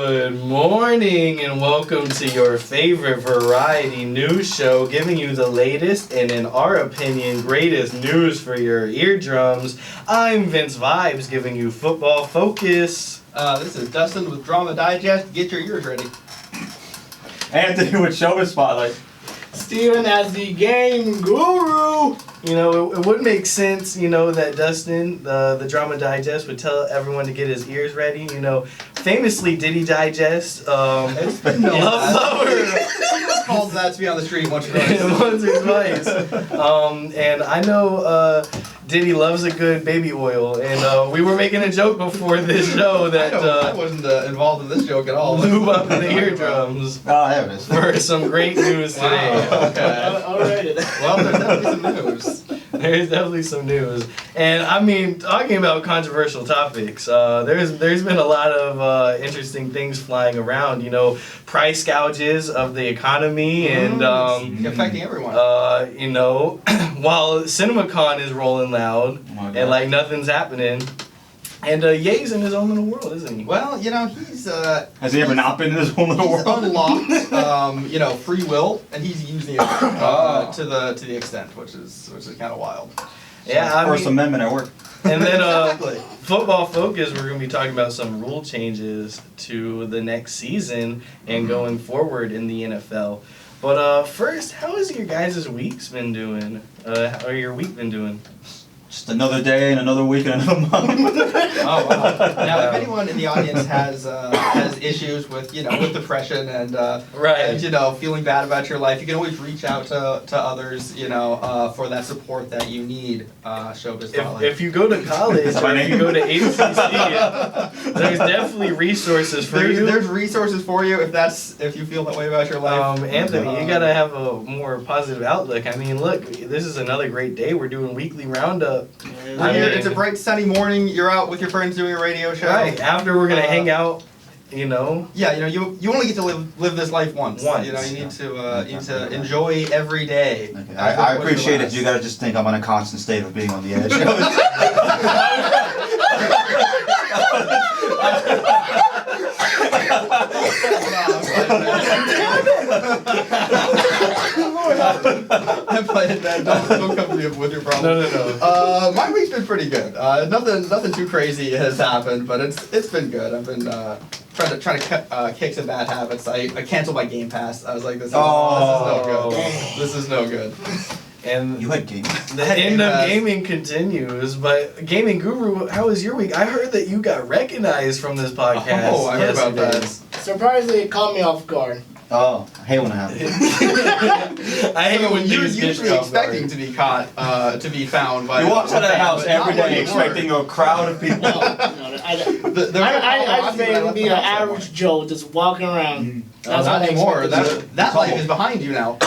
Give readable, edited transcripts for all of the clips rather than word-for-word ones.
Good morning and welcome to your favorite variety news show, giving you the latest and, in our opinion, greatest news for your eardrums. I'm Vince Vibes, giving you football focus. This is Dustin with Drama Digest. Get your ears ready. Anthony with Showbiz Spotlight. Steven as the game guru. You know, it would make sense, you know, that Dustin, the Drama Digest, would tell everyone to get his ears ready. You know, famously, Diddy Digest, It's been no called that to be on the street once or twice. once or twice. And I know Diddy loves a good baby oil, and we were making a joke before this show that I wasn't involved in this joke at all. lube up the eardrums. Oh, there it is. For some great news today. Wow, okay. Alright. Well, there's definitely some news. There's definitely some news, and I mean, talking about controversial topics, there's been a lot of interesting things flying around. You know, price gouges of the economy, and Affecting everyone. you know, while CinemaCon is rolling loud, and like nothing's happening. And Ye's in his own little world, isn't he? Well, you know, he's Has he ever not been in his whole little he's world? unlocked, you know, free will, and he's using it to the extent, which is kind of wild. Yeah, I First mean, Amendment at work. and then Exactly. Football Focus, we're going to be talking about some rule changes to the next season and going forward in the NFL. But first, how has your guys' weeks been doing? How your week been doing? Just another day and another week and another month. Oh wow! Now, if anyone in the audience has issues with with depression and and feeling bad about your life, you can always reach out to others for that support that you need. Showbiz Spotlight. If you go to college or if you go to ACC, there's definitely resources for you. There's resources for you if you feel that way about your life. Anthony, you gotta have a more positive outlook. I mean, look, this is another great day. We're doing Weekly Roundup. It's a bright sunny morning. You're out with your friends doing a radio show. Right. After we're gonna hang out, you know. Yeah, you only get to live this life once. You know, you need to enjoy every day. Okay. I appreciate it. You gotta just think I'm on a constant state of being on the edge. I'm playing that. Don't come to me with your problem. No. My week's been pretty good. Nothing too crazy has happened, but it's been good. I've been trying to kick some bad habits. I canceled my Game Pass. I was like, this is no good. This is no good. And You had games. the end of gaming continues, but Gaming Guru, how was your week? I heard that you got recognized from this podcast. Oh, I heard about that. Surprisingly, it caught me off guard. Oh, I hate when it happens. I hate it when you're things get usually caught expecting guard. to be caught, to be found by. You walk out of the house but every not day anymore. expecting a crowd of people. I just made him be an average Joe just walking around. That's Not what I anymore. expected. That life is behind you now.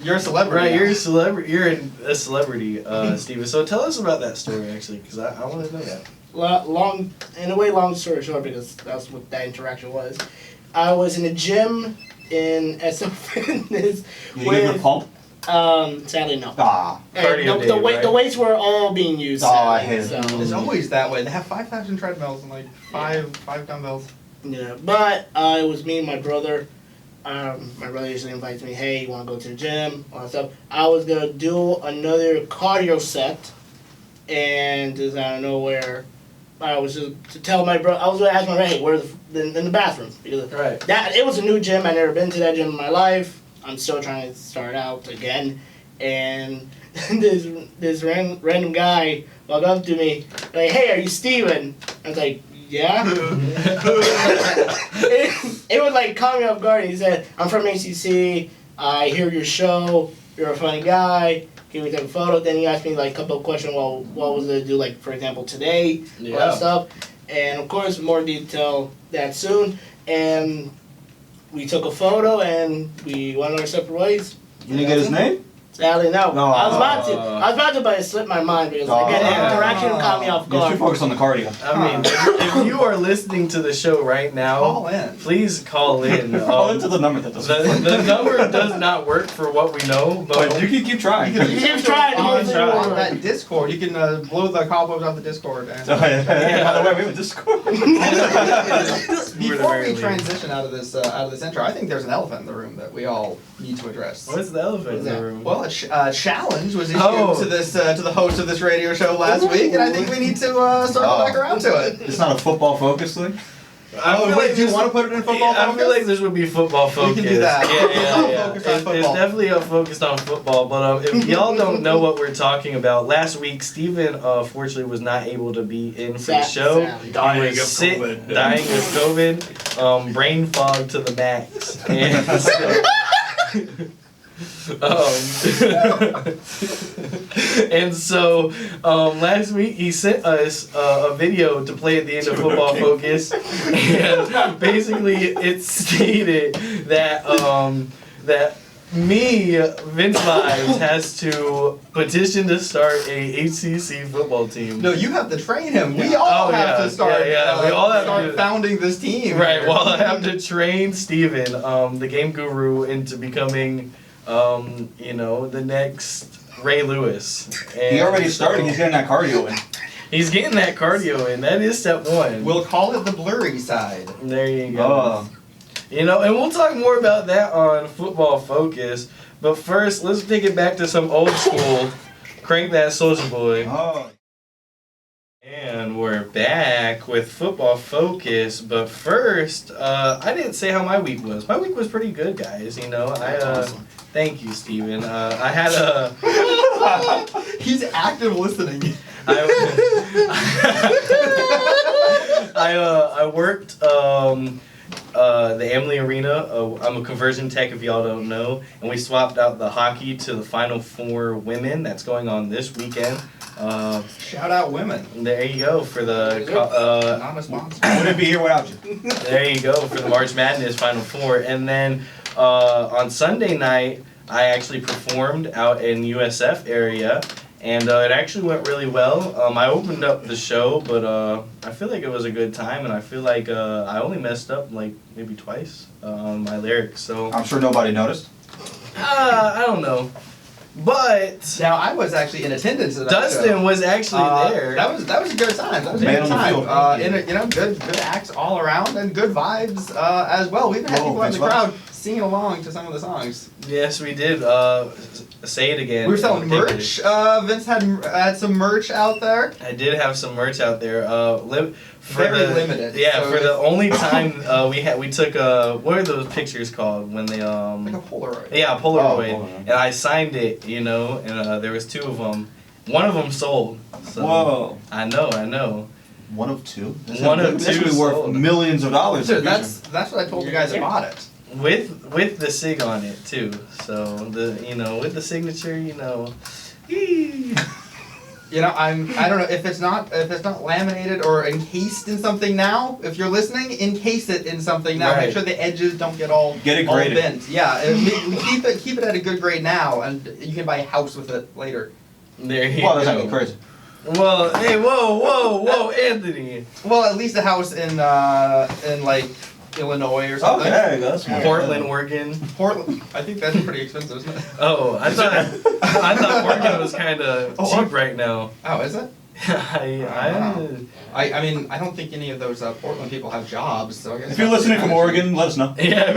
You're a celebrity. Right, now. you're a celebrity. You're a celebrity, Steven. So tell us about that story, actually, because I want to know that. Well, long story short, because that's what that interaction was. I was in a gym in SM Fitness You get a pump? sadly no. Ah. Cardio day, right? The weights were all being used. Oh, I sadly, hate it. so. It's always that way. They have 5,000 treadmills and like five dumbbells. Yeah, but it was me and my brother. My brother usually invites me, hey, you want to go to the gym? All that stuff. I was going to do another cardio set, and just out of nowhere, I was just to tell my brother, I was going to ask my brother, hey, where's in the bathroom? Because Right. it was a new gym. I'd never been to that gym in my life. I'm still trying to start out again. And this random guy walked up to me, like, hey, are you Steven? I was like, yeah. it was like caught me off guard. He said, I'm from ACC. I hear your show. You're a funny guy. Can we take a photo? Then he asked me like a couple of questions. Well, what was it to do, like, for example, today? All that stuff. And of course, more detail that soon. And we took a photo and we went our separate ways. You didn't get his name? Sadly, no. No. I was about to, but it slipped my mind because again, the interaction caught me off You're guard. too focused on the cardio. I mean, if you are listening to the show right now, Call in. please call in. Call into the number that doesn't The number does not work for what we know, but But you can keep trying. You You keep trying. on, hopefully trying. it'll on work. that Discord, you can blow the cobwebs off the Discord. And Oh, yeah. By the way, we have a Discord. before we transition out of this intro, I think there's an elephant in the room that we all need to address. What's the elephant in the that? room? Well, a challenge was issued Oh. to the host of this radio show last week, and I think we need to circle back around to it. It's not a football focus thing. I feel wait, do you this- want to put it in football I feel focus? like this would be football focused. We can do that. Yeah. Focused on It's football. definitely focused on football. But if y'all don't know what we're talking about, last week Steven fortunately was not able to be in for the show. Sadly. He was sick, dying of COVID, brain fog to the max, and so, and so last week he sent us a video to play at the end of Football Focus, and basically it stated that that me, Vince Vibes, has to petition to start a HCC football team. No, you have to train him. We all Oh, have yeah. to start. Yeah. We all have to start do it. founding this team. Right, well, I have to train Steven, the game guru, into becoming, the next Ray Lewis. And He already started. He's getting that cardio in. He's getting that cardio in. That is step one. We'll call it the blurry side. There you go. Oh. And we'll talk more about that on Football Focus. But first, let's take it back to some old school. Crank that Soulja Boy. Oh. And we're back with Football Focus, but first, I didn't say how my week was. My week was pretty good, guys. Thank you, Steven. I had a. He's active listening. I worked the Emily Arena. I'm a conversion tech, if y'all don't know, and we swapped out the hockey to the Final Four women. That's going on this weekend. Shout out women. There you go for the. Not a sponsor. Wouldn't be here without you. There you go for the March Madness Final Four. And then on Sunday night, I actually performed out in USF area, and it actually went really well. I opened up the show, but I feel like it was a good time, and I feel like I only messed up like maybe twice on my lyrics. So I'm sure nobody noticed. I don't know. But Now I was actually in attendance at that Dustin show. was actually there. That was a good time. That was a Man good on the time. field. Good acts all around and good vibes as well. We even had Whoa, people in the thanks, crowd singing along to some of the songs. Yes, we did. Say it again. We were selling merch. Vince had some merch out there. I did have some merch out there. Very limited. Yeah, So for the only time we took what are those pictures called when they like a Polaroid. yeah, a Polaroid, Oh, Polaroid. and I signed it, and there was two of them. One of them sold. So Whoa. I know. One of two? One of That's two gonna be worth sold. millions of dollars. Dude, in the future. that's what I told you guys that bought it. With the sig on it too. So with the signature, Eee. I don't know if it's not laminated or encased in something now. If you're listening, encase it in something now. Right. Make sure the edges don't get all Get it all graded. bent. Yeah, keep it at a good grade now, and you can buy a house with it later. There you Well, that's not go. getting crazy. Well, hey, whoa, Anthony. Well, at least a house in like Illinois or something. Okay, there you go. That's more. Portland, Oregon. Portland. I think that's pretty expensive, isn't it? Oh, I thought Oregon was kind of cheap right now. Oh, is it? I mean, I don't think any of those Portland people have jobs, so I guess. If you're listening from Oregon, let us know. Yeah.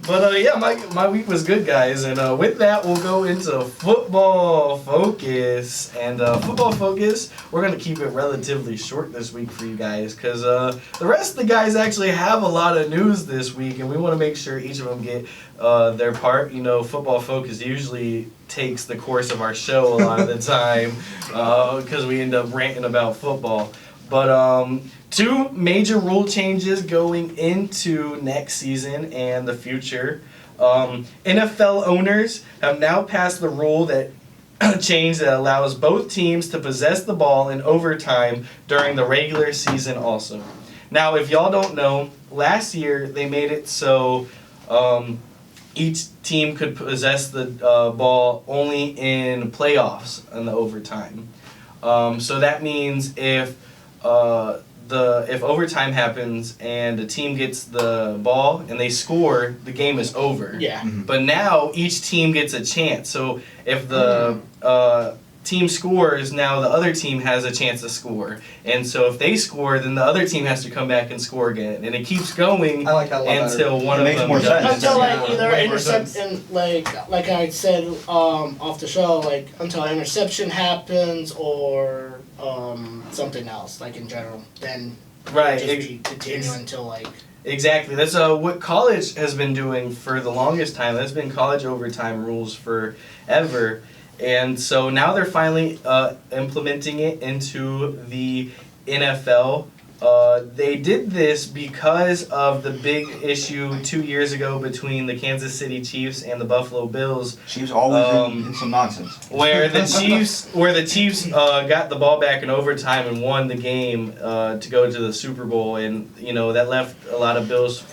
But yeah, my week was good, guys, and with that we'll go into Football Focus. And Football Focus, we're gonna keep it relatively short this week for you guys, because the rest of the guys actually have a lot of news this week, and we want to make sure each of them get their part. Football Focus usually takes the course of our show a lot of the time, because we end up ranting about football. But two major rule changes going into next season and the future. NFL owners have now passed the rule that change that allows both teams to possess the ball in overtime during the regular season also. Now, if y'all don't know, last year they made it so each team could possess the ball only in playoffs in the overtime. So that means if overtime happens and the team gets the ball and they score, the game is over. Yeah. Mm-hmm. But now each team gets a chance. So if the team scores, now the other team has a chance to score. And so if they score, then the other team has to come back and score again. And it keeps going I like that a lot until one It of makes them more does. sense. Until like Yeah. either Way more intercept sense. and like I said off the show, like until an interception happens or something else, like in general, then Right. just be continue until like. Exactly. That's what college has been doing for the longest time. That's been college overtime rules forever. And so now they're finally implementing it into the NFL. They did this because of the big issue 2 years ago between the Kansas City Chiefs and the Buffalo Bills, Chiefs always in some nonsense. where the Chiefs got the ball back in overtime and won the game to go to the Super Bowl, and that left a lot of Bills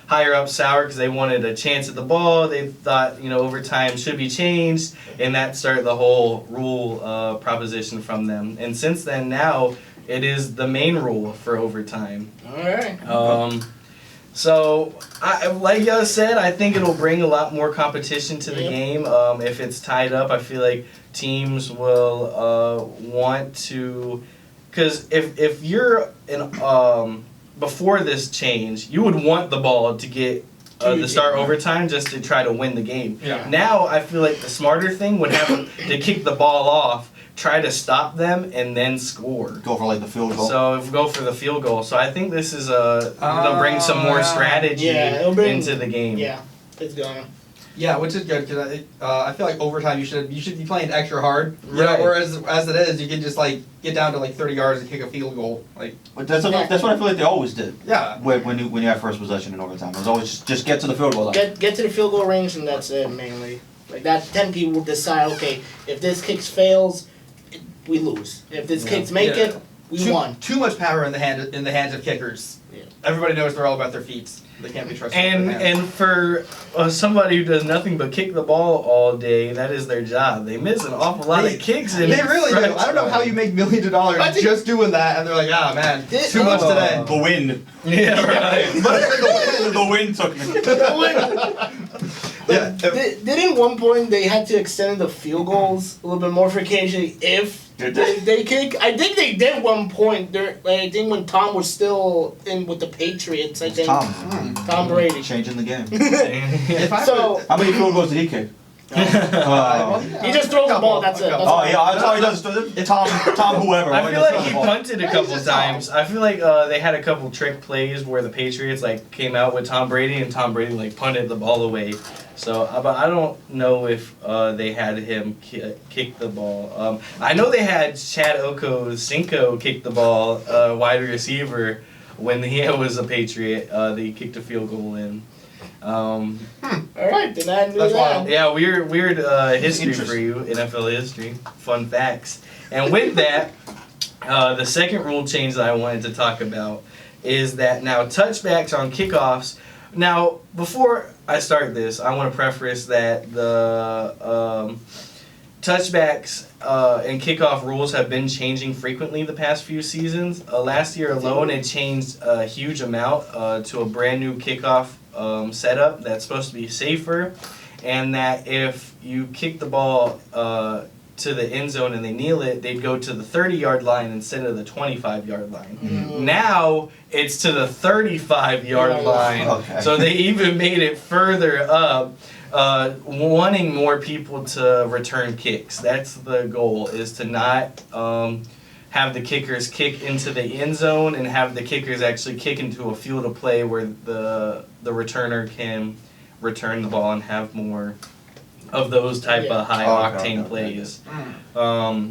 higher up sour because they wanted a chance at the ball. They thought overtime should be changed, and that started the whole rule proposition from them. And since then, now it is the main rule for overtime. All right. So, like I said, I think it'll bring a lot more competition to the game. If it's tied up, I feel like teams will want to, because if you're before this change, you would want the ball to get the start overtime just to try to win the game. Yeah. Now I feel like the smarter thing would have to kick the ball off, try to stop them, and then score. Go for like the field goal. So go for the field goal. So I think this is it'll bring some more strategy it'll bring, into the game. Yeah, it's gonna. Yeah, which is good because I feel like overtime you should be playing extra hard. Right. Whereas as it is, you can just like get down to like 30 yards and kick a field goal. Like. But that's what I feel like they always did. Yeah. When you have first possession in overtime, it was always just get to the field goal line. Get to the field goal range and that's it mainly. Like that, then people will decide. Okay, if this kicks fails, we lose. If this kicks make it, we won. Too much power in the hands of kickers. Yeah. Everybody knows they're all about their feet. They can't be trusted. And for somebody who does nothing but kick the ball all day, that is their job. They miss an awful lot of kicks. They really do. I don't know how you make millions of dollars just doing that, and they're like, ah, man, too much today. The wind. Yeah, right. The wind took me. Yeah. Didn't one point they had to extend the field goals a little bit more for occasionally if they kick? I think they did one point. I think when Tom was still in with the Patriots. I think Tom Brady Changing the game. How many field goals did he kick? He just throws the ball. That's it. That's Oh yeah, that's all he does. Tom whoever. I feel like he punted a couple times. I feel like they had a couple trick plays where the Patriots came out with Tom Brady and Tom Brady punted the ball away. So, but I don't know if they had him kick the ball. I know they had Chad Okocinco kick the ball, wide receiver, when he was a Patriot. They kicked a field goal in. All right, then I knew That's that. wild. Yeah, weird history for you, NFL history, fun facts. And with that, the second rule change that I wanted to talk about is that now touchbacks on kickoffs. Now, before I start this, I want to preface that the touchbacks and kickoff rules have been changing frequently the past few seasons. Last year alone, it changed a huge amount to a brand new kickoff setup that's supposed to be safer, and that if you kick the ball to the end zone and they kneel it, they'd go to the 30-yard line instead of the 25-yard line. Mm-hmm. Now it's to the 35-yard line. Okay. So they even made it further up, wanting more people to return kicks. That's the goal, is to not have the kickers kick into the end zone and have the kickers actually kick into a field of play where the returner can return the ball and have more of those type of high octane plays.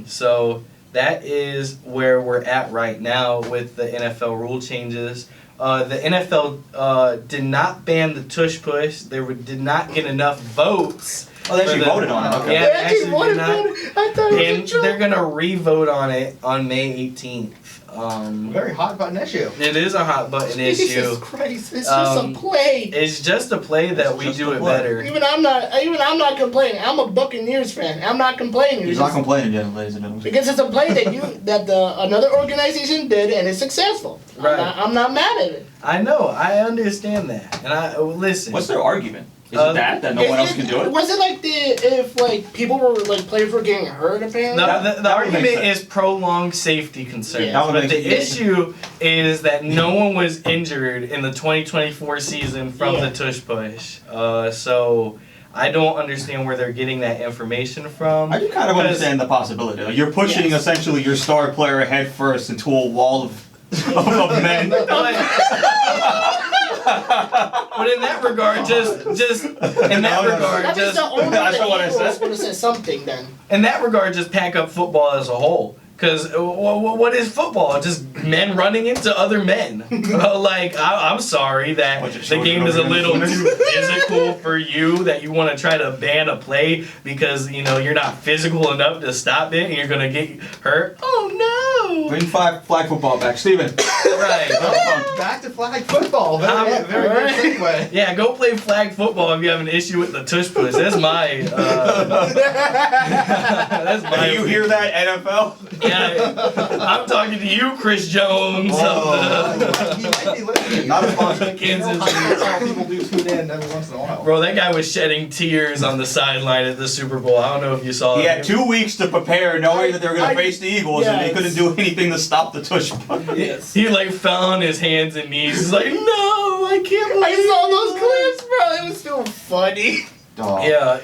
So that is where we're at right now with the NFL rule changes. The NFL did not ban the tush push. They did not get enough votes. Oh, they actually voted on it. Okay. Yeah, they actually did not. I thought it was a And joke. they're gonna re-vote on it on May 18th. Very hot button issue. It is a hot button issue. Jesus Christ, it's just a play. It's just a play that we do it better. Even I'm not complaining. I'm a Buccaneers fan. I'm not complaining. He's not complaining yet, ladies and gentlemen. Because it's a play that another organization did and it's successful. Right. I'm not mad at it. I know. I understand that. And listen. What's their argument? Is it that no one else can do it? Was it like if people were players were getting hurt apparently? The argument is prolonged safety concerns. Yeah. But the issue is that no one was injured in the 2024 season from the tush push. So I don't understand where they're getting that information from. I do kind of understand the possibility. Like, you're pushing essentially your star player head first into a wall of men. But in that regard, just in that regard, That means just the owner That's not what I said. would have said something then. in that regard, just pack up football as a whole. Because what is football? Just men running into other men. I'm sorry that the game is a little too physical for you, that you want to try to ban a play because, you're not physical enough to stop it and you're going to get hurt. Oh, no. Bring flag football back. Steven. Right. Back to flag football. Very good segue. Yeah, go play flag football if you have an issue with the tush push. That's my... that's my... Do you hear that, NFL? Yeah, I'm talking to you, Chris Jones. He might be listening. Not a sponsor. Kansas That's how people do tune in every once in a while. Bro, that guy was shedding tears on the sideline at the Super Bowl. I don't know if you saw He it. had 2 weeks to prepare, knowing that they were going to face the Eagles, and they couldn't do anything to stop the tush push. Yes. He fell on his hands and knees. He's like, no, I can't believe I saw those clips, bro. It was so funny. Dog. Yeah,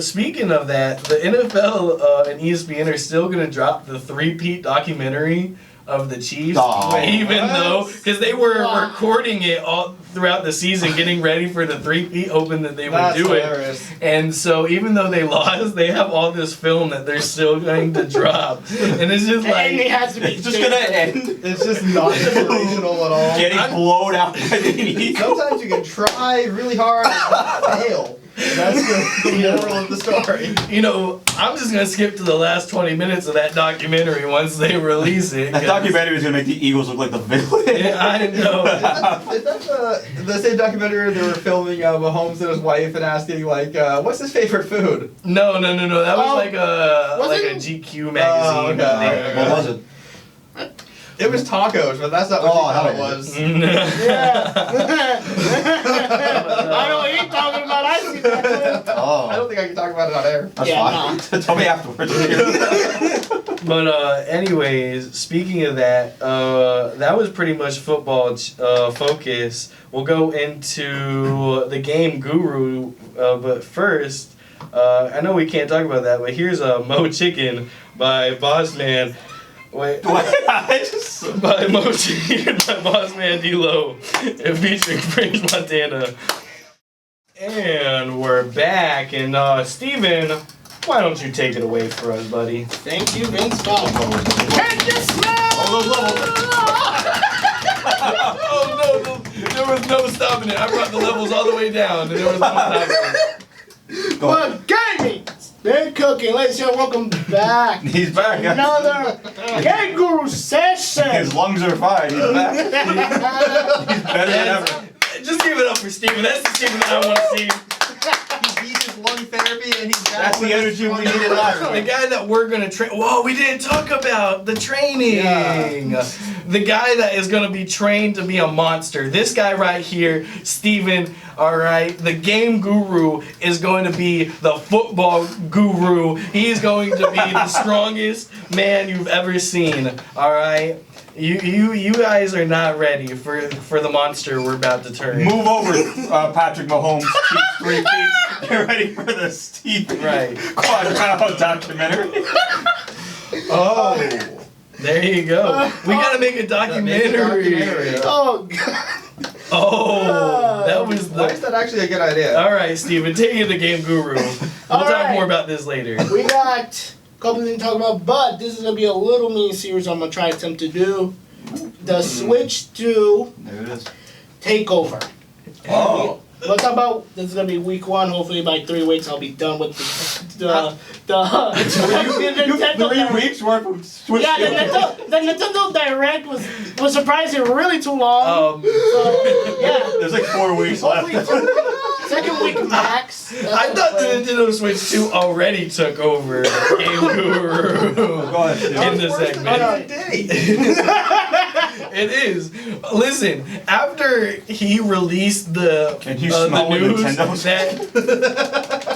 speaking of that, the NFL and ESPN are still going to drop the three-peat documentary of the Chiefs, even though, because they were recording it all throughout the season, getting ready for the three-peat, hoping that they would do it. And so even though they lost, they have all this film that they're still going to drop. And it's just like... And it has to be... It's just going to end. It's just not inspirational at all. Getting blown out by the Eagles. Sometimes you can try really hard and fail. That's the moral of the story. I'm just going to skip to the last 20 minutes of that documentary once they release it. That documentary is going to make the Eagles look like the villain. Yeah, I know. Is that the same documentary they were filming Mahomes and his wife and asking, what's his favorite food? No. That was like a GQ magazine thing. What was it? It was tacos, but that's not what you thought it was. Yeah. I know what you're talking about. I see that. I don't think I can talk about it on air. That's fine. Tell me afterwards. But anyways, speaking of that, that was pretty much football focus. We'll go into the game guru, but first, I know we can't talk about that, but here's Mo Chicken by Boss Man. Wait. By Mo Chicken by Boss Man D-Lo, and featuring Fringe Montana. And we're back, and Steven, why don't you take it away for us, buddy? Thank you, Vince Vaughn. Can you smell? Oh no, there was no stopping it. I brought the levels all the way down, and there was no stopping it. Well, gaming. Been cooking. Ladies and gentlemen, welcome back. He's back. Another Game Guru session. His lungs are fine. He's back. He's better than ever. Just give it up for Steven. That's the Steven that I want to see. He beat his lung therapy and he's back. That's the energy we needed last The week. guy that we're going to train. Whoa, we didn't talk about the training. Yeah. The guy that is going to be trained to be a monster. This guy right here, Steven, alright, the game guru is going to be the football guru. He's going to be the strongest man you've ever seen, alright? You guys are not ready for the monster we're about to turn. Move over, Patrick Mahomes. Keep 3 feet. Get ready for the Steve Quadrado documentary. Oh. There you go. We gotta make a documentary. Oh, God. Oh, that was Why is that actually a good idea? Alright, Steven, take it to the game guru. We'll talk more about this later. We got a couple things to talk about, but this is going to be a little mini series I'm going to try to attempt to do. The switch to There it is. Takeover. Oh. We'll talk about this is gonna be week 1. Hopefully by 3 weeks I'll be done with the 3 weeks worth of Switch. Yeah, the Nintendo Direct was surprisingly really too long. So, yeah. There's like 4 weeks left. Second week max. I thought the Nintendo Switch 2 already took over Game Guru in the segment. It is. Listen, after he released the news that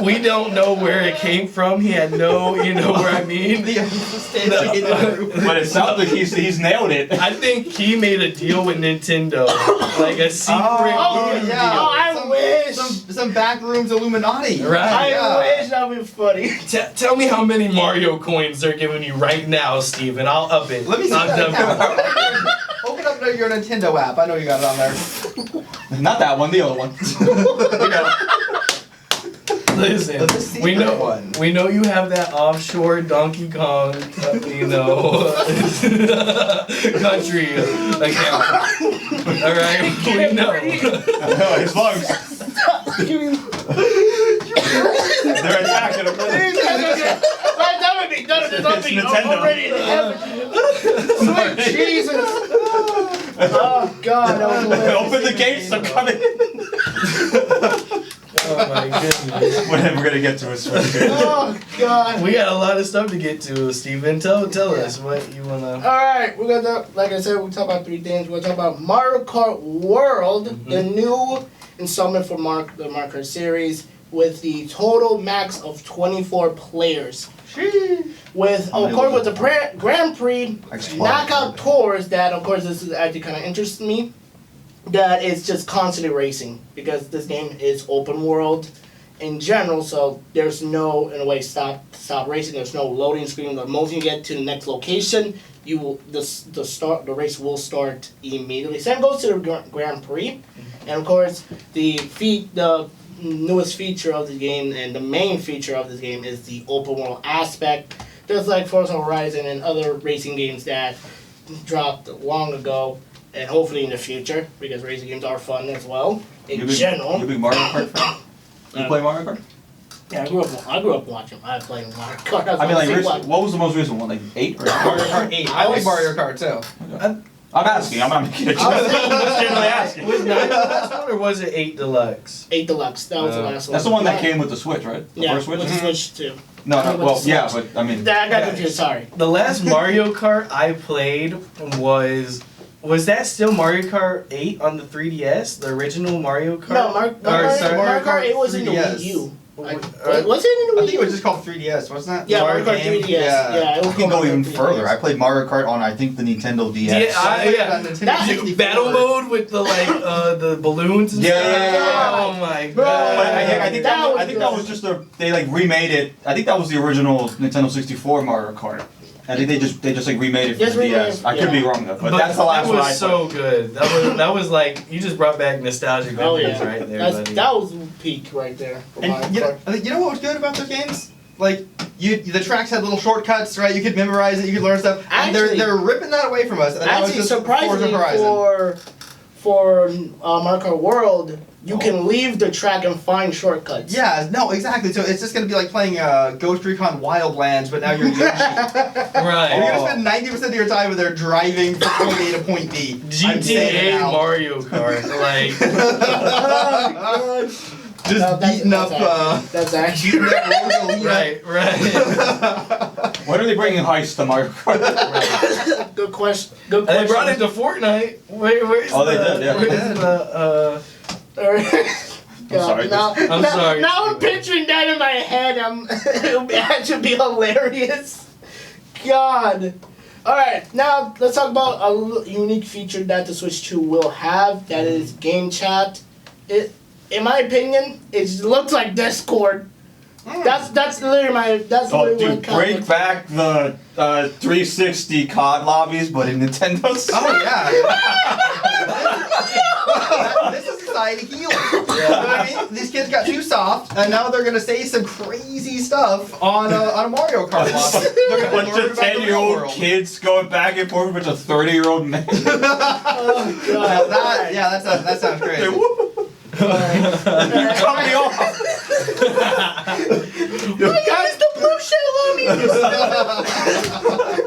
we don't know where it came from, he had no, you know what I mean? But it sounds like he's nailed it. I think he made a deal with Nintendo, like a secret deal. I wish. Some backrooms Illuminati. Right. I wish that would be funny. Tell me how many Mario coins they're giving you right now, Steven. I'll up it. Let me see that account. Open up your Nintendo app. I know you got it on there. Not that one, the other one. Listen, we know you have that offshore Donkey Kong, country account. All right, we know. His lungs. They're attacking him. It's Nintendo. Already in heaven. Sweet Jesus. Oh God. Open the gates, I'm coming. Oh my goodness. We're never gonna get to a Switch. Oh God. We got a lot of stuff to get to, Steven. Tell us what you wanna. Alright, we're gonna like I said, we'll talk about 3 things. We'll talk about Mario Kart World, the new installment for the Mario Kart series, with the total max of 24 players. With of course with the Grand Prix knockout tours that of course this is actually kind of interests me. That it's just constantly racing because this game is open world in general, so there's no in a way stop racing. There's no loading screen. The moment you get to the next location, you will the race will start immediately. Same goes to the Grand Prix, and of course the newest feature of the game and the main feature of this game is the open world aspect. Just like Forza Horizon and other racing games that dropped long ago. And hopefully in the future, because racing games are fun as well. In general. You a big Mario Kart fan? You play Mario Kart? Yeah, I grew up watching. I played Mario Kart. I mean, like, what was the most recent one? Like 8 or Mario Kart 8. I like Mario Kart too. I'm asking. I'm not kidding. I'm generally asking. Was 9 the last one, or was it 8 Deluxe? 8 Deluxe. That was the last one. That's the one that came with the Switch, right? The first Switch? With the Switch too. No, well, yeah, but I mean. I got confused. Sorry. The last Mario Kart I played was that still Mario Kart 8 on the 3DS? The original Mario Kart? No, Mario Kart 8 was in the Wii U. Was it in the Wii U? I think it was just called 3DS, wasn't that? Yeah, Mario Kart 3DS. Yeah, it was. We can go even further. I played Mario Kart on, I think, the Nintendo DS. Battle mode with the the balloons and stuff. Oh my god! But I think that was just they like remade it. I think that was the original Nintendo 64 Mario Kart. I think they just like remade it for the DS. I could be wrong though, but that's the last one I played. That was so good. That was like you just brought back nostalgic memories right there, buddy. That was peak right there. And you know what was good about those games? Like the tracks had little shortcuts, right? You could memorize it, you could learn stuff. Actually, and they're ripping that away from us. And actually, surprisingly for Mario Kart World, you can leave the track and find shortcuts. Yeah, no, exactly. So it's just going to be like playing Ghost Recon Wildlands, but now you're Yoshi. Right. You're going to spend 90% of your time with there driving from point A to point B. GTA Mario Kart, like. Just beating up. That's actually right. When are they bringing heist to Mario Kart? Good question. And they brought it to Fortnite. Where's they did, yeah. I'm sorry. Now I'm picturing that in my head. It should be hilarious. God. Alright, now let's talk about a unique feature that the Switch 2 will have. That is game chat. In my opinion, it looks like Discord. That's literally dude, bring back the 360 COD lobbies, but in Nintendo's. Oh yeah. This is society healing. You know what I mean? These kids got too soft, and now they're gonna say some crazy stuff on a Mario Kart lobby. A bunch of 10-year-old kids going back and forth with a 30-year-old man. Oh god. That sounds crazy. Cut me off. Guys, the blue shell on me.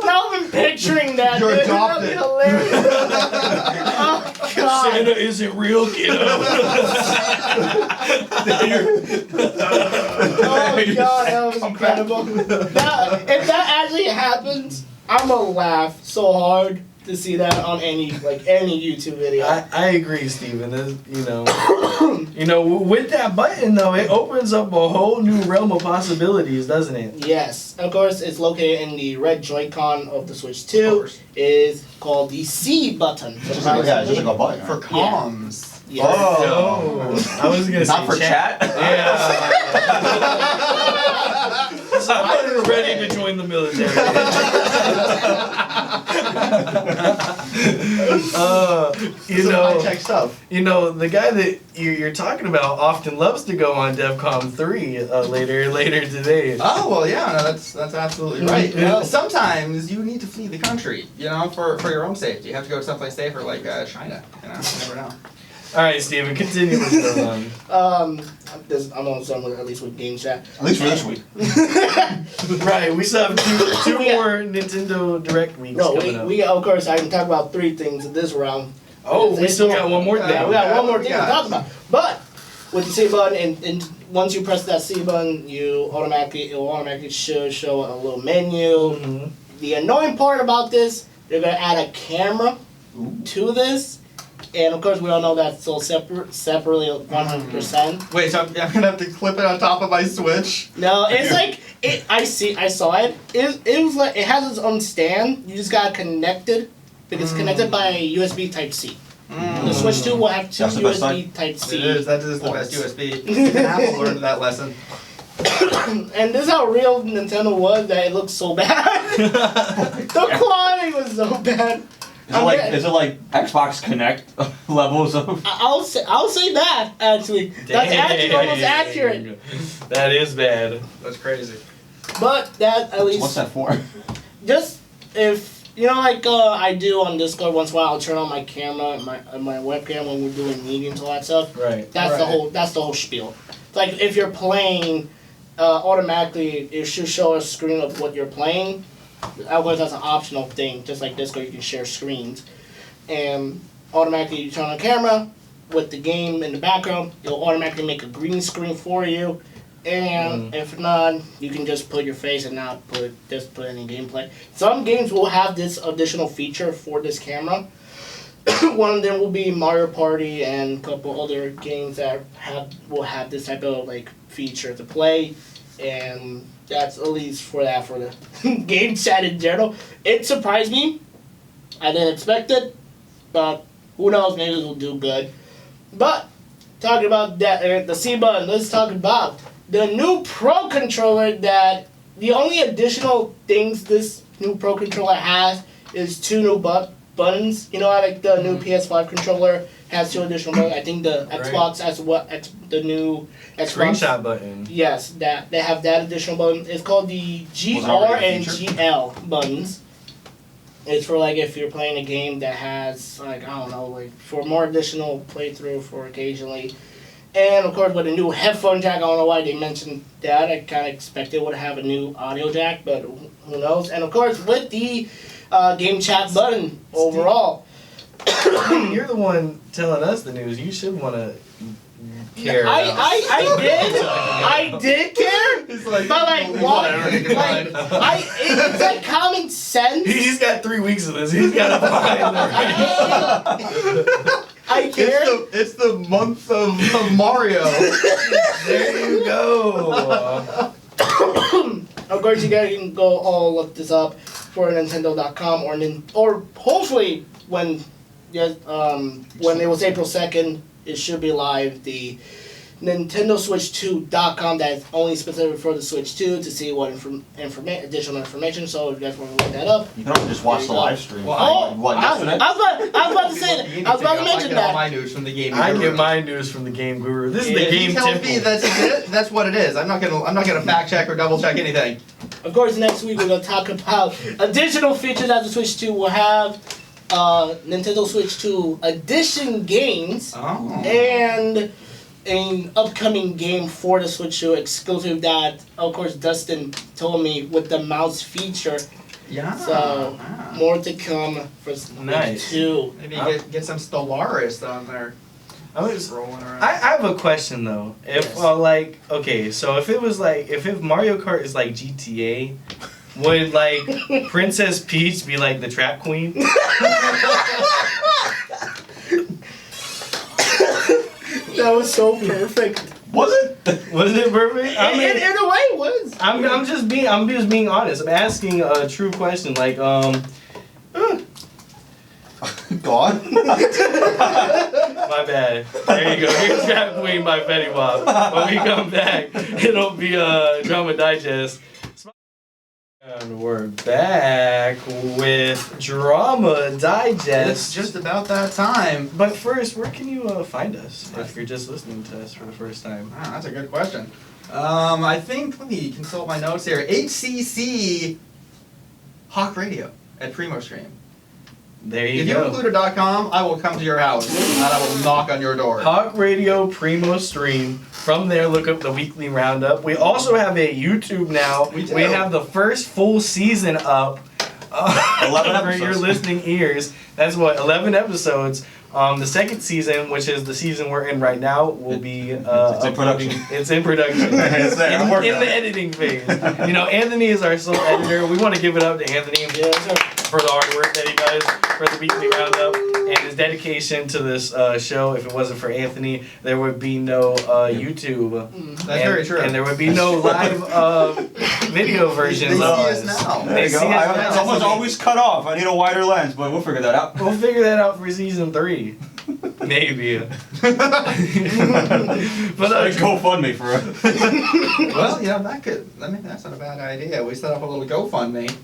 Now I'm picturing that. You're dude. That'd be adopted. hilarious. Oh God. Santa isn't real, kiddo. Oh God, that was incredible. Now, if that actually happens, I'm gonna laugh so hard to see that on any YouTube video. I agree, Steven. With that button though, it opens up a whole new realm of possibilities, doesn't it? Yes, of course, it's located in the red Joy-Con of the Switch 2. It is called the C button. It's just like a button. For comms. Yes. Oh, I was gonna say Not for chat. Yeah. So I'm ready to join the military. High-tech stuff. The guy that you're talking about often loves to go on DEFCON 3 later today. Oh well, yeah, no, that's absolutely right. Yeah. Sometimes you need to flee the country, for your own safety. You have to go someplace safer, like China. You never know. All right, Steven, continue what's going on. I'm almost done with at least with game chat. At least for this week. Right, we still have two more Nintendo Direct weeks coming up. we of course I can talk about 3 things in this round. Oh, we still got one more thing. Yeah, we got one more thing to talk about. But with the C button, and once you press that C button, it will automatically show a little menu. Mm-hmm. The annoying part about this, they're gonna add a camera to this. And of course, we all know that's still separately 100%. Wait, so I'm gonna have to clip it on top of my Switch? No, it's like I saw it. It was like it has its own stand. You just gotta connect it because it's connected by USB Type C. The Switch 2 will have 2 That's the best USB Type C. That is the best USB. Even Apple learned that lesson. And this is how real Nintendo was that it looked so bad. The quality was so bad. Is it like Xbox Connect levels of? I'll say that actually. That's actually almost accurate. That is bad. That's crazy. But that at least. What's that for? Just if I do on Discord once in a while, I'll turn on my camera and my webcam when we're doing meetings, all that stuff. Right. That's the whole spiel. It's like if you're playing, automatically it should show a screen of what you're playing. Otherwise, that's an optional thing. Just like Discord, you can share screens, and automatically you turn on the camera with the game in the background. It'll automatically make a green screen for you. And if not, you can just put your face and not put any gameplay. Some games will have this additional feature for this camera. One of them will be Mario Party and a couple other games that will have this type of feature to play, and that's at least for the game chat in general. It surprised me. I didn't expect it, but who knows? Maybe it'll do good. But talking about that, the C button. Let's talk about the new Pro Controller. That the only additional things this new Pro Controller has is 2 new buttons. The new PS5 controller has 2 additional buttons. I think the Xbox has the new Xbox Screenshot button. Yes, that they have that additional button. It's called the GR and GL buttons. It's for if you're playing a game that has for more additional playthrough for occasionally. And of course with a new headphone jack, I don't know why they mentioned that. I kind of expected it would have a new audio jack, but who knows? And of course with the game chat button overall. You're the one telling us the news. You should want to care. I did care. It's like, but what? It's like common sense. He's got 3 weeks of this. He's got to find I care. It's the month of Mario. There you go. Of course, you guys can go all look this up for Nintendo.com or hopefully when it was April 2nd, it should be live. The NintendoSwitch2.com that is only specific for the Switch 2 to see what additional information. So if you guys want to look that up, You can also just watch the live stream. Well, I was about to say that. I was about to mention I get all that. my news from the game. I Guru. get my news from the Game Guru. This is the If Game he tells Temple. me that's it, that's what it is. I'm not gonna fact check or double check anything. Of course, next week we're going to talk about additional features that the Switch 2 will have. Nintendo Switch 2 Edition games. Oh. And an upcoming game for the Switch 2 exclusive that, of course, Dustin told me with the mouse feature. Yeah. So, more to come for Switch 2. Maybe get some Stellaris on there. Rolling around. I have a question though. If okay, so if it was like if Mario Kart is like GTA, would like Princess Peach be like the trap queen? That was so perfect. Was it? Wasn't it perfect? I mean, in a way, it was. I'm just being honest. I'm asking a true question. Like God. My bad. There you go. Here's Trap Queen by Fetty Wap. When we come back, it'll be Drama Digest. And we're back with Drama Digest. It's just about that time. But first, where can you find us if you're just listening to us for the first time? Wow, that's a good question. I think, let me consult my notes here. HCC Hawk Radio at Primo Stream. There you if go. you include a.com, I will come to your house and I will knock on your door. Hawk Radio Primo Stream. From there, look up the Weekly Roundup. We also have a YouTube now. We do. We have the first full season up. 11 for episodes. your listening ears. That's what, 11 episodes. The second season, which is the season we're in right now, will be it's in production. It's in production. It's there. I'm working in on the it. editing phase. You know, Anthony is our sole editor. We want to give it up to Anthony for the hard work that he does for the Weekly Roundup and his dedication to this show. If it wasn't for Anthony, there would be no YouTube. That's very true. And there would be no live video versions They see of us us. now. There you go. Someone's always cut off. I need a wider lens, but we'll figure that out. We'll figure that out for season 3. Maybe. But GoFundMe for it. Well, yeah, that's not a bad idea. We set up a little GoFundMe.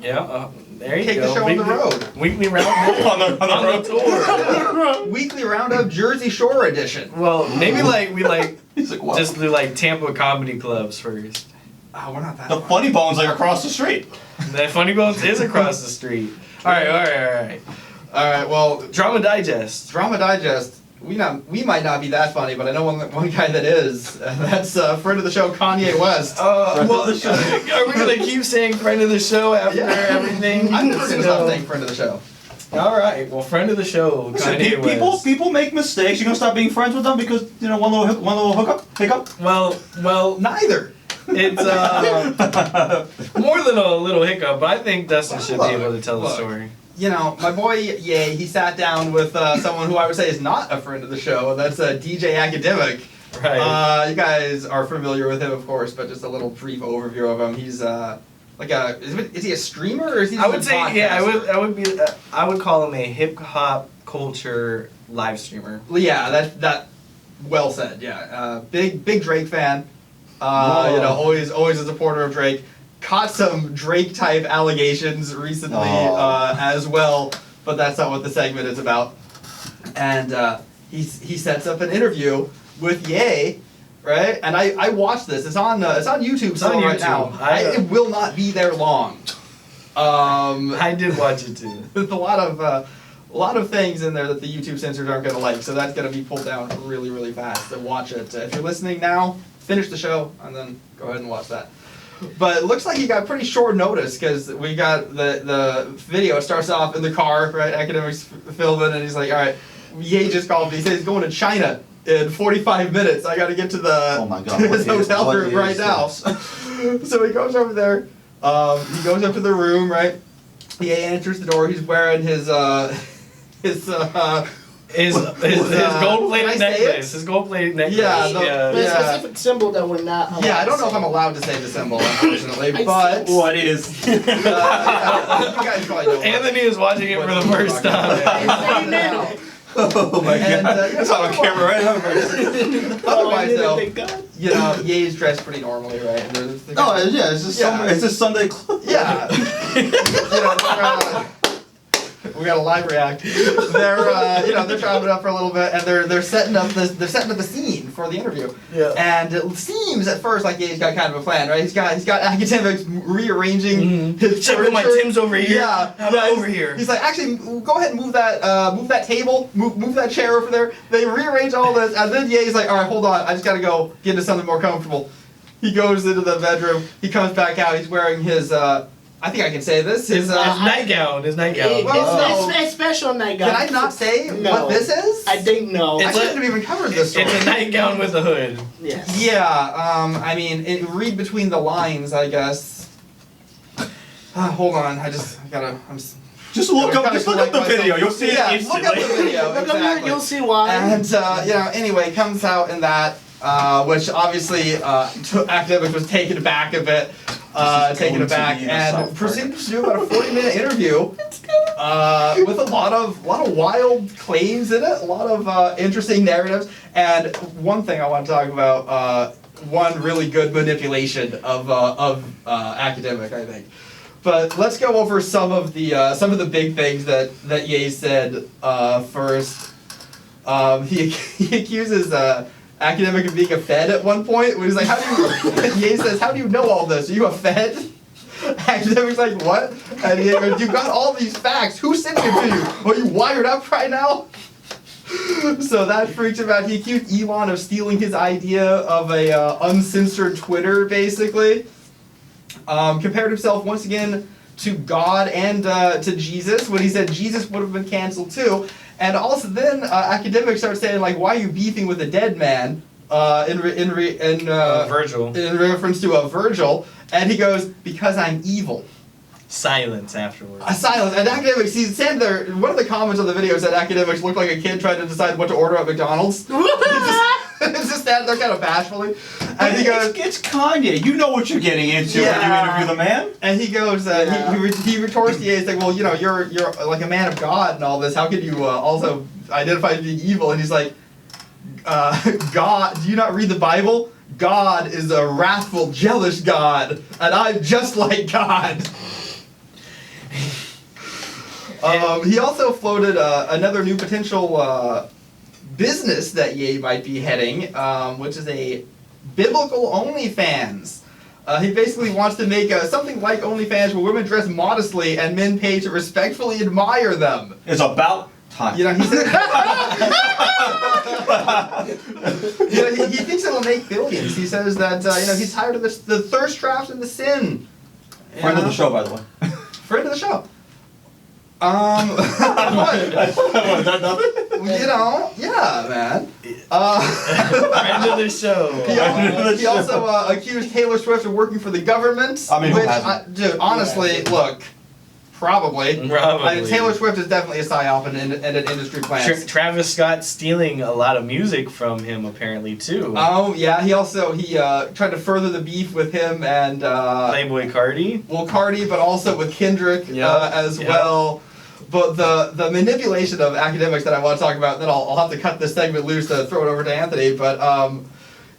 yeah, there you Take go. the show on the road. Weekly Roundup on the tour. Weekly Roundup Jersey Shore edition. Well, maybe we He's like, what? just do Tampa comedy clubs first. Oh, we're not that The far. Funny Bone's like across the street. That Funny Bones is across the street. All right. All right, well, Drama Digest. Drama Digest. We might not be that funny, but I know one guy that is. And that's friend of the show, Kanye West. Well, are we gonna keep saying friend of the show after everything? I'm never gonna stop saying friend of the show. All right. Well, friend of the show, Kanye West. People make mistakes. You're gonna stop being friends with them because one little hiccup. Well, Neither. it's more than a little hiccup, but I think Dustin should be able to tell the Look. story. You know, my boy Ye, he sat down with someone who I would say is not a friend of the show. That's DJ Akademiks. Right. You guys are familiar with him, of course, but just a little brief overview of him. He's is he a streamer or is he? I would just a say, yeah, podcaster? I would call him a hip hop culture live streamer. Well, yeah, that well said. Yeah, big Drake fan. Whoa. You know, always a supporter of Drake. Caught some Drake type allegations recently as well, but that's not what the segment is about. And he sets up an interview with Ye, right? And I watched this. It's on YouTube. It's on right YouTube. now. It will not be there long. I did watch it too. There's a lot of things in there that the YouTube censors aren't going to like, so that's going to be pulled down really, really fast. So watch it. If you're listening now, finish the show and then go ahead and watch that. But it looks like he got pretty short notice because we got the video. It starts off in the car, right? Akademiks filming, and he's like, "All right, Ye just called me. He says he's going to China in 45 minutes. I got to get to his hotel room right now." So he goes over there. He goes up to the room, right? Ye enters the door. He's wearing his gold-plated necklace. His gold-plated necklace. Yeah, The specific symbol that we're not allowed I don't to know if say. I'm allowed to say the symbol, unfortunately, but What is? you guys probably know. Anthony is watching it for the first time. Now. Oh my And, god! That's on camera right now. Otherwise, though, Thank God. you know, Ye's dressed pretty normally, right? And It's just Yeah. Sunday club. Yeah. You know, We got a live react. They're they're chopping it up for a little bit, and they're setting up the scene for the interview. Yeah. And it seems at first like he's got kind of a plan, right? He's got Akademiks rearranging his Check with my furniture. Tim's over here. Yeah. How about over here? He's like, actually, go ahead and move that table, move that chair over there. They rearrange all this, and then Ye's like, all right, hold on, I just gotta go get into something more comfortable. He goes into the bedroom. He comes back out. He's wearing his. I think I can say this. His nightgown. His nightgown. It's special nightgown. Can I not say what this is? I think no. I shouldn't have even covered this story. It's a nightgown with a hood. Yes. Yeah. I mean, read between the lines, I guess. Hold on. Just look up the video. You'll see it instantly. Look up the video. Look up, you'll see why. And anyway, comes out in that, which obviously Akademiks was taken aback a bit, and proceeded to do about a 40-minute interview with a lot of wild claims in it, a lot of interesting narratives. And one thing I want to talk about, one really good manipulation of Akademiks, I think. But let's go over some of the big things that Ye said first. He accuses Akademiks of being a Fed at one point. When he's like, Ye says, "How do you know all this? Are you a Fed?" Akademiks like, "What?" And he goes, "You got all these facts. Who's sending it to you? Are you wired up right now?" So that freaks him out. He accused Elon of stealing his idea of a uncensored Twitter, basically. Compared himself once again to God and to Jesus, when he said Jesus would have been canceled too. And also then Akademiks start saying, like, why are you beefing with a dead man? Virgil. In reference to Virgil. And he goes, because I'm evil. Silence afterwards. Silence. And Akademiks, he's saying there, one of the comments on the video said Akademiks looked like a kid trying to decide what to order at McDonald's. He's just standing there kind of bashfully. And he goes, it's Kanye. You know what you're getting into when you interview the man. And he goes, he retorts to Ye, he's like, well, you're like a man of God and all this. How could you also identify as being evil? And he's like, God, do you not read the Bible? God is a wrathful, jealous God, and I'm just like God. He also floated another new potential business that Ye might be heading, which is a biblical OnlyFans. He basically wants to make something like OnlyFans where women dress modestly and men pay to respectfully admire them. It's about time. He said, he thinks it'll make billions. He says that he's tired of the thirst traps and the sin. Friend of the show, by the way. Friend of the show. Was that nothing? Yeah, man. Friend of the show. He also accused Taylor Swift of working for the government. I mean, who hasn't? Dude, honestly, look, probably. I mean, Taylor Swift is definitely a psyop and an industry plant. Travis Scott stealing a lot of music from him, apparently, too. Oh, yeah, he tried to further the beef with him and Playboy Cardi. Well, Cardi, but also with Kendrick as well. But the manipulation of Akademiks that I want to talk about, then I'll have to cut this segment loose to throw it over to Anthony, but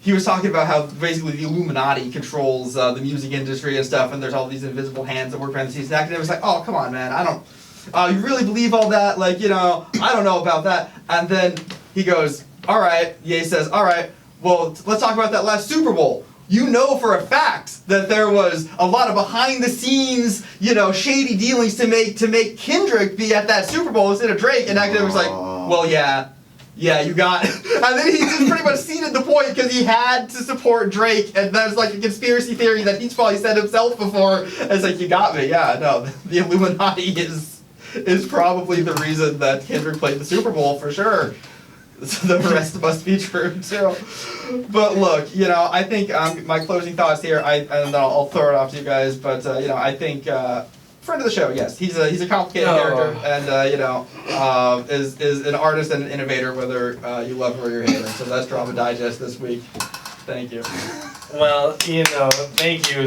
he was talking about how basically the Illuminati controls the music industry and stuff, and there's all these invisible hands that work behind the scenes. And Akademiks like, oh, come on, man, you really believe all that? Like, I don't know about that. And then he goes, all right, Ye says, all right, well, let's talk about that last Super Bowl. You know for a fact that there was a lot of behind-the-scenes, shady dealings to make Kendrick be at that Super Bowl instead of Drake. And Akademiks like, well, yeah, you got it. And then he just pretty much ceded the point because he had to support Drake, and that's like a conspiracy theory that he's probably said himself before. And it's like, you got me. Yeah, no, the Illuminati is probably the reason that Kendrick played the Super Bowl for sure. So the rest must be true too. But look, I think my closing thoughts here. And then I'll throw it off to you guys. But I think friend of the show. Yes, he's a complicated character, and is an artist and an innovator, whether you love him or you hate him. So that's Drama Digest this week. Thank you. Well, thank you.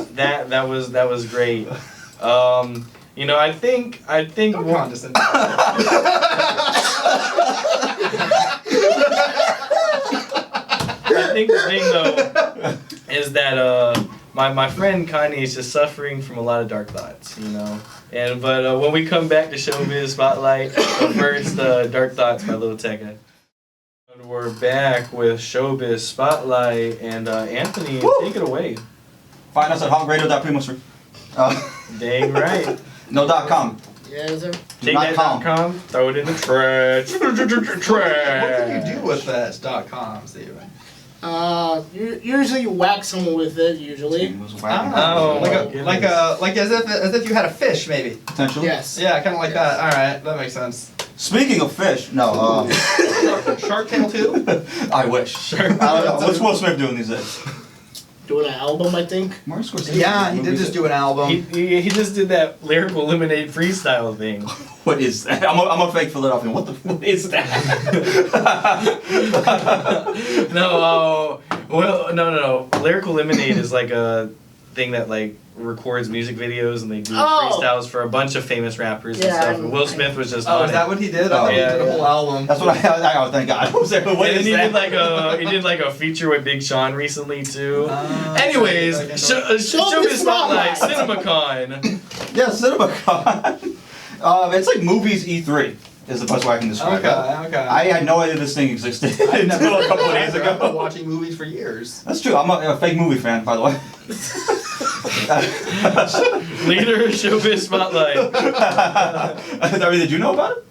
That was great. I think. Don't condescend. I think the thing though is that my friend Kanye is just suffering from a lot of dark thoughts, you know. But when we come back to Showbiz Spotlight, first Dark Thoughts by Lil Tecca. And we're back with Showbiz Spotlight, and Anthony, take it away. Find us at hotradio.primo. Dang right. No .com. Yeah, sir. Take that .com, throw it in the trash. What can you do with that .com, Steven? Usually you whack someone with it. Usually. Oh, like as if you had a fish, maybe. Potentially. Yes. Yeah, kind of like that. All right, that makes sense. Speaking of fish, no. Shark Tale 2? I wish. I don't know. What's Will Smith doing these days? Doing an album, I think. Martin Scorsese. Yeah, he did just do an album. He just did that lyrical lemonade freestyle thing. What is that? I'm a fake Philadelphian. What is that? No. Lyrical lemonade is like a thing that like records music videos and they do freestyles for a bunch of famous rappers and stuff. And Will Smith was just on is that what he did? I thought he did a whole album. That's what I thank God. And he did like a feature with Big Sean recently too. Anyways, Showbiz Spotlight, CinemaCon. Yeah, CinemaCon. It's like movies E3 is the best way I can describe it. Okay. I had no idea this thing existed until a couple of days ago. I've been watching movies for years. That's true. I'm a fake movie fan, by the way. Leader of Showbiz Spotlight. I mean, did you know about it?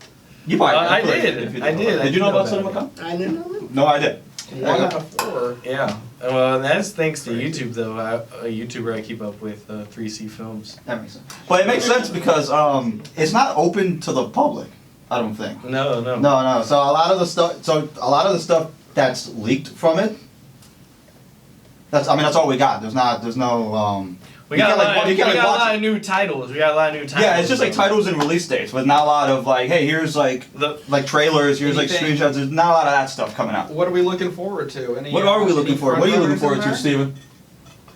You probably I did. Did you know about CinemaCon? I didn't know. No, I did. 1 out of 4. Yeah. Well, that's thanks to YouTube, though. A YouTuber I keep up with, 3C Films. That makes sense. But it makes sense because it's not open to the public. I don't think. No. So a lot of the stuff that's leaked from it. That's all we got. There's no. We got a lot of new titles. Yeah, it's just like titles and release dates, but not a lot of like, hey, here's like trailers, here's like screenshots. There's not a lot of that stuff coming out. What are we looking forward to? What are we looking forward? What are you looking forward to, Steven?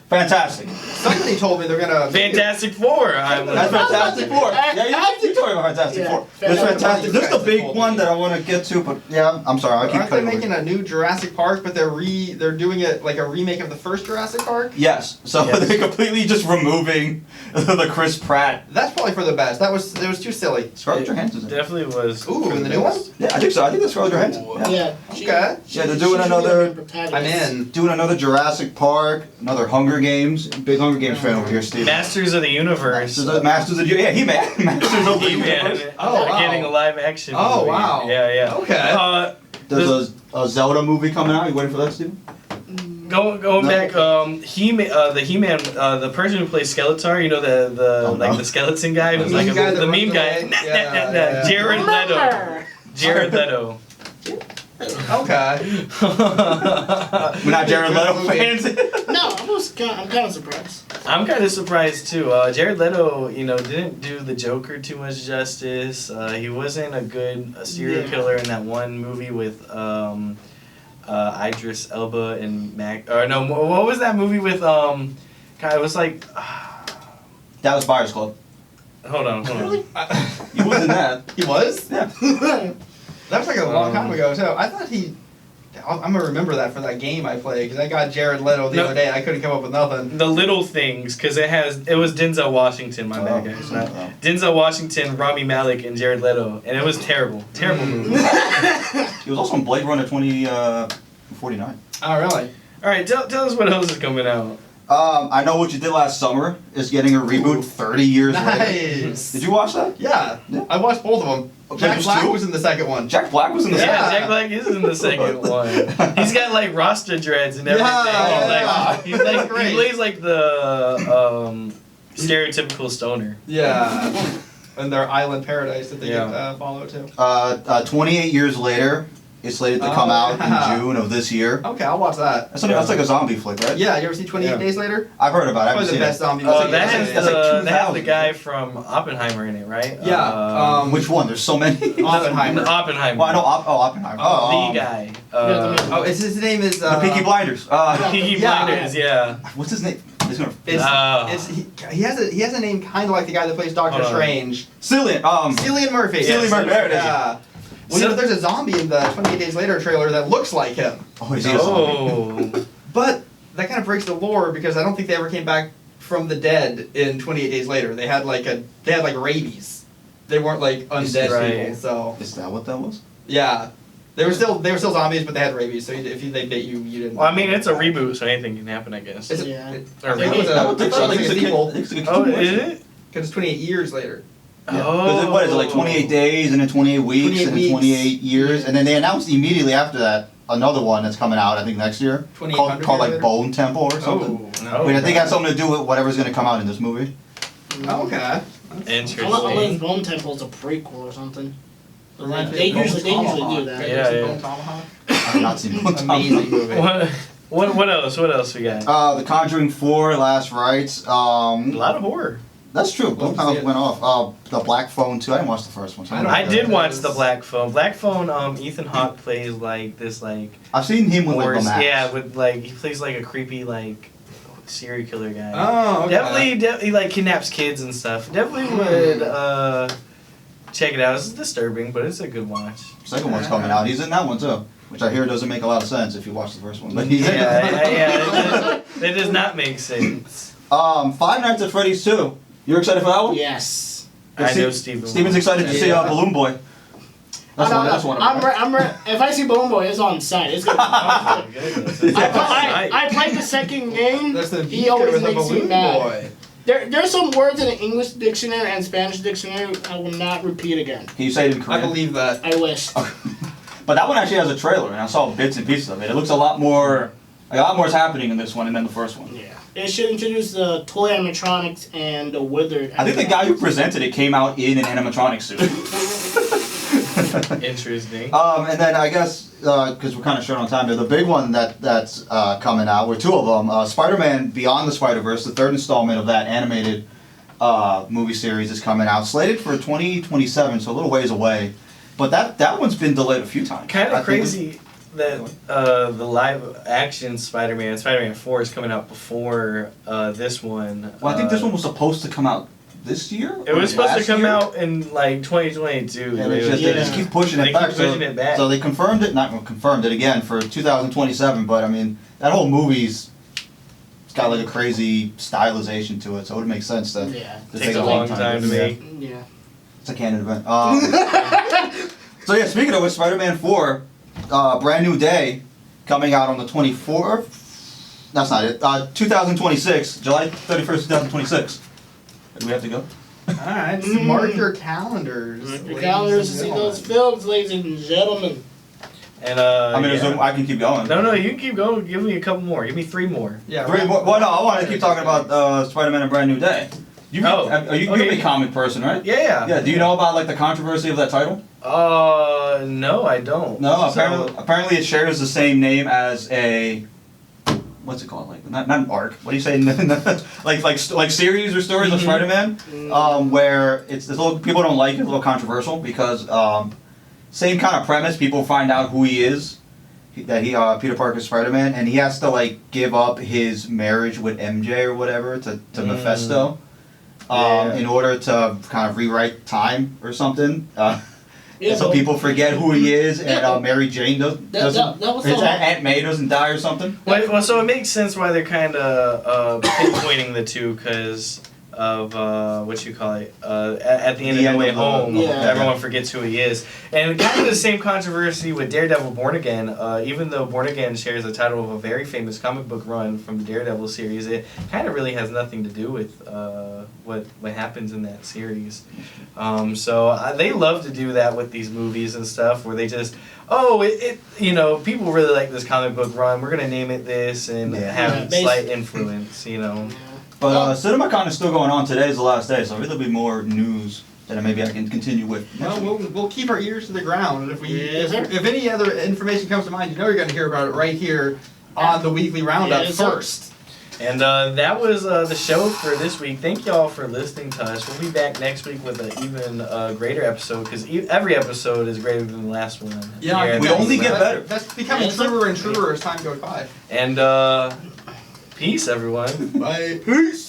Fantastic. Somebody told me they're gonna. Fantastic Four. That's Fantastic Four. Yeah, you told me about Fantastic Four. There's Fantastic. This is the big one that I want to get to, but yeah, I'm sorry. I keep Aren't they making a new Jurassic Park, but they're doing it like a remake of the first Jurassic Park? Yes. So they're completely just removing the Chris Pratt. That's probably for the best. It was too silly. Scarlett Johansson's in it. Definitely was. Ooh, in the new one? Yeah, I think so. I think that's Scarlett Johansson. Yeah. Okay. Yeah, they're doing another. I'm in. Doing another Jurassic Park, another Hunger Games. Big Hunger Games fan over here, Steve. Masters of the Universe. Masters of He-Man. Masters of the Universe. Getting a live action movie. Oh, wow. Yeah. Okay. There's a Zelda movie coming out. You waiting for that, Steven? Going back, the He-Man, the person who plays Skeletor, you know the skeleton guy who's like the meme guy. Jared Leto. Okay. We're not Jared Leto fans. No, I'm kind of surprised. I'm kind of surprised too. Jared Leto, didn't do the Joker too much justice. He wasn't a good serial killer in that one movie with Idris Elba and what was that movie with it was like Dallas Buyers Club. Hold on. Really? He was in that. He was? Yeah. That was like a long time ago too. I thought I'm gonna remember that for that game I played because I got Jared Leto the other day. And I couldn't come up with nothing. The Little Things, because it was Denzel Washington. My bad, guys. Denzel Washington, Rami Malek, and Jared Leto, and it was terrible movie. He was also in Blade Runner 2049. Oh really? All right, tell us what else is coming out. I Know What You Did Last Summer is getting a reboot 30 years later. Nice. Did you watch that? Yeah. I watched both of them. Jack Black was in the second one. Jack Black was in the second one? Yeah, Jack Black is in the second one. He's got like Rasta dreads and everything. He plays like the stereotypical stoner. Yeah. And their island paradise that they get follow too. 28 years later, it's slated to come out in June of this year. Okay, I'll watch that. That's like a zombie flick, right? Yeah, you ever see 28 Days Later? I've heard about it. Probably the best zombie movie. movie. That has the guy from Oppenheimer in it, right? Yeah. Which one? There's so many. Oppenheimer. Oppenheimer. Well, I know Oppenheimer. The guy. His name is... the Peaky Blinders. Peaky Blinders, yeah. What's his name? He has a name kind of like the guy that plays Doctor Strange. Cillian Murphy. Cillian Murphy. There it is. Yeah. Well, there's a zombie in the 28 Days Later trailer that looks like him. Oh, is he a zombie? But that kind of breaks the lore because I don't think they ever came back from the dead in 28 Days Later. They had like rabies. They weren't like undead people. So is that what that was? Yeah, they were still zombies, but they had rabies. So if they bit you, you didn't. Well, I mean, it's a reboot, so anything can happen, I guess. It's Yeah. Or it was I think so. I think it's a sequel. Oh, is it? Because it's 28 years later. Yeah. What is it, like 28 days and then 28 weeks 28 and then 28 years? And then they announced immediately after that another one that's coming out, I think next year, called like later? Bone Temple or something. Oh, no. Which I think has something to do with whatever's going to come out in this movie. Oh, okay. Interesting. Unless Bone Temple's a prequel or something. They Bone usually Tomahawk. do that. Yeah, Bone Tomahawk. I've not seen Bone Amazing Temple. movie. What else? What else we got? The Conjuring 4, Last Rites. A lot of horror. That's true. Both times went off. The Black Phone too. I didn't watch the first one. So I did watch the Black Phone. Black Phone. Ethan Hawke plays like this like. I've seen him with like the mask. Yeah, with like he plays like a creepy like serial killer guy. Oh, okay. Definitely like kidnaps kids and stuff. Definitely would check it out. It's disturbing, but it's a good watch. Second one's coming out. He's in that one too, which I hear doesn't make a lot of sense if you watch the first one. But he's in it. Yeah. It does not make sense. Five Nights at Freddy's 2. You're excited for that one? Yes. I know Steven. Steven's excited to see Balloon Boy. That's one. If I see Balloon Boy, it's on site. It's gonna Oh, goodness. I played the second game. That's the He always with the makes me Balloon mad. Boy. There's some words in the English dictionary and Spanish dictionary I will not repeat again. Can you say it in I Korean? believe that. I wish. But that one actually has a trailer, and I saw bits and pieces of it. It looks a lot more is happening in this one than the first one. Yeah. It should introduce the toy animatronics and the withered. I think the guy who presented it came out in an animatronic suit. Interesting. And then I guess because we're kind of short on time here, the big one that's coming out were two of them. Spider-Man Beyond the Spider-Verse, the third installment of that animated movie series, is coming out, slated for 2027, so a little ways away. But that one's been delayed a few times. Kind of crazy that the live action Spider-Man 4 is coming out before this one. Well, I think this one was supposed to come out this year. It was supposed to come year? out in like 2022. Yeah, they just keep pushing it back. So they confirmed it, confirmed it again for 2027. But I mean, that whole movie's got like a crazy stylization to it, so it would make sense to takes a long time to make. Yeah. It's a canon event. So yeah, speaking of which, Spider-Man 4, Brand New Day, coming out on the 24th. That's not it. 2026, July 31st, 2026. Do we have to go? Alright, so mark your calendars. Mark your calendars to see those films, ladies and gentlemen. And I can keep going. No, you can keep going. Give me a couple more. Give me 3 more. Yeah, three more. Well, no, I want to keep talking about Spider-Man and Brand New Day. You're a comic person, right? Yeah. Yeah. Do you know about like the controversy of that title? No, I don't. No, apparently it shares the same name as a. What's it called? Like not an arc. What do you say? like series or stories of Spider-Man, where it's a little, people don't like it. A little controversial because same kind of premise. People find out who he is, that Peter Parker's Spider-Man, and he has to like give up his marriage with MJ or whatever to Mephisto, in order to kind of rewrite time or something. So people forget who he is, and Mary Jane doesn't. His Aunt May doesn't die or something. Well, so it makes sense why they're kind of pinpointing the two because of what you call it. At the end of No Way Home, everyone forgets who he is, and kind of the same controversy with Daredevil Born Again. Even though Born Again shares the title of a very famous comic book run from the Daredevil series, it kind of really has nothing to do with what happens in that series. So they love to do that with these movies and stuff, where they just people really like this comic book run. We're gonna name it this and have slight influence, But CinemaCon is still going on. Today is the last day, so there'll be more news that maybe I can continue with. Well, we'll keep our ears to the ground, and if any other information comes to mind, you're going to hear about it right here on the Weekly Roundup first. And that was the show for this week. Thank y'all for listening to us. We'll be back next week with an even greater episode, because every episode is greater than the last one. Yeah, we only get better. That's becoming truer and truer as time goes by. And peace, everyone. Bye. Peace.